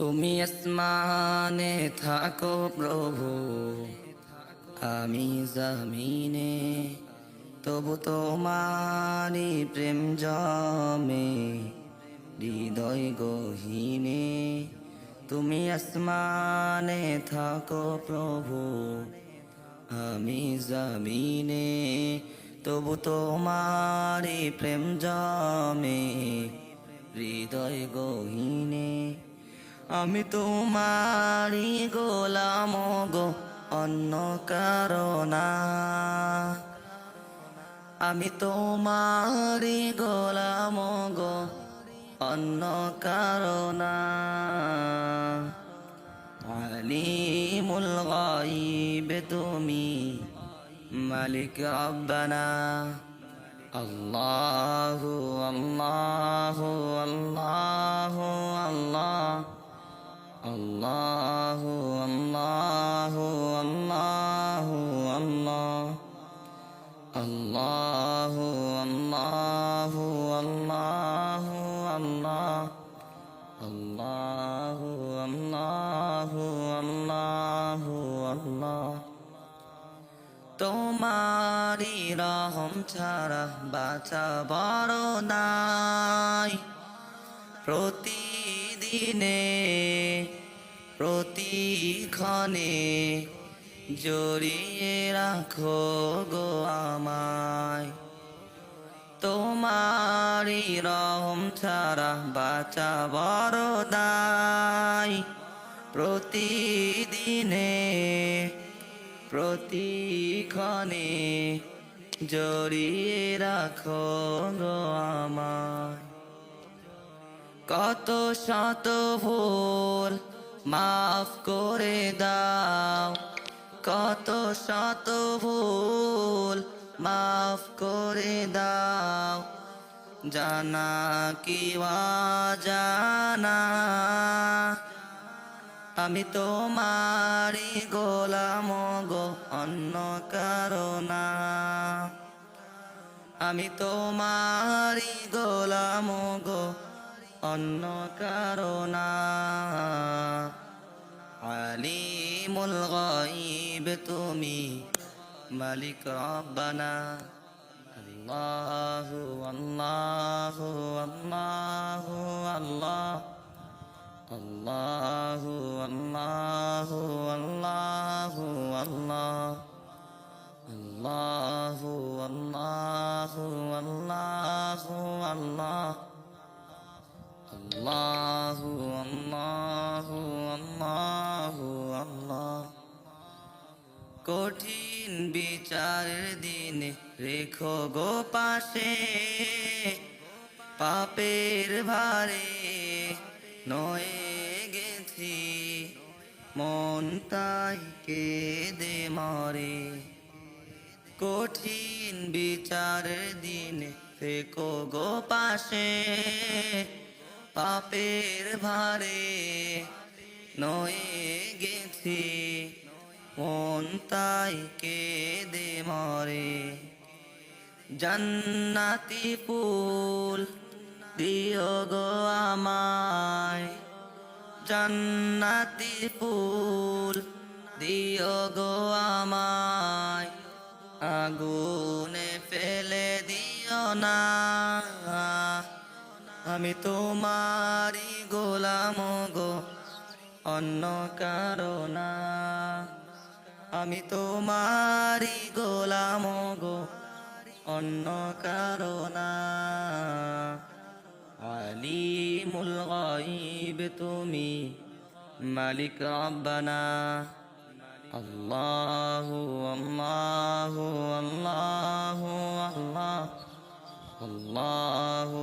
তুমি আসমানে থাকো প্রভু, আমি জমিনে, তবু তোমারি প্রেম জমে হৃদয় গহীনে। তুমি আসমানে থাকো প্রভু, আমি জমিনে, তবু তোমারি প্রেম জমে হৃদয় গহীনে। আমি তোমারি গোলাম গো, অন্য কারো না। আমি তোমারি গোলাম গো, অন্য কারো না। আলিমুল গায়ব তুমি, মালিক রব্বানা। আল্লাহু আল্লাহু আল্লাহু আল্লাহ, আল্লাহু আল্লাহু আল্লাহু আল্লাহ, আল্লাহু আল্লাহু আল্লাহু আল্লাহ, আল্লাহু আল্লাহু আল্লাহু আল্লাহ। তোমারি রহম ছাড়া বাঁচা বড় নাই। প্রতিদিনে প্রতিক্ষণে জড়িয়ে রাখো গো আমায়। তোমারি রহম ছাড়া বাঁচা বড় দায়। প্রতিদিনে প্রতিক্ষণে জড়িয়ে রাখো গো আমায়। কত শত ভুল মাফ করে দাও, কত শত ভুল মাফ করে দাও। জানা কি অজানা, আমি তোমারি গোলাম গো, অন্য কারো না। আমি তোমারি গোলাম গো, অন্য কারো না। আলিমুল গায়ব তুমি, মালিক রব্বানা। আল্লাহু আল্লাহু আল্লাহু আল্লাহ, আল্লাহু আল্লাহু আল্লাহু আল্লাহ, আল্লাহু আল্লাহু আল্লাহু আল্লাহ, আল্লাহু আল্লাহু আল্লাহু আল্লাহ। কঠিন বিচারের দিনে রেখো গো পাশে, পাপের ভারে নয়ে গেছি মন তাই কেঁদে মরে। কঠিন বিচারের দিনে রেখো গো পাশে, পাপের ভারে নয়ে গেছি মন তাই কেঁদে মরে। জান্নাতি ফুল দিও গো আমায়, জান্নাতি ফুল দিও গো আমায়। আগুনে ফেলে দিও না, আমি তোমারি গোলাম গো, অন্য কারো না। আমি তোমারি গোলাম গো, অন্য কারো না। আলিমুল গায়ব তুমি, মালিক রব্বানা। আল্লাহু আল্লাহু আল্লাহু আল্লাহ, আল্লাহু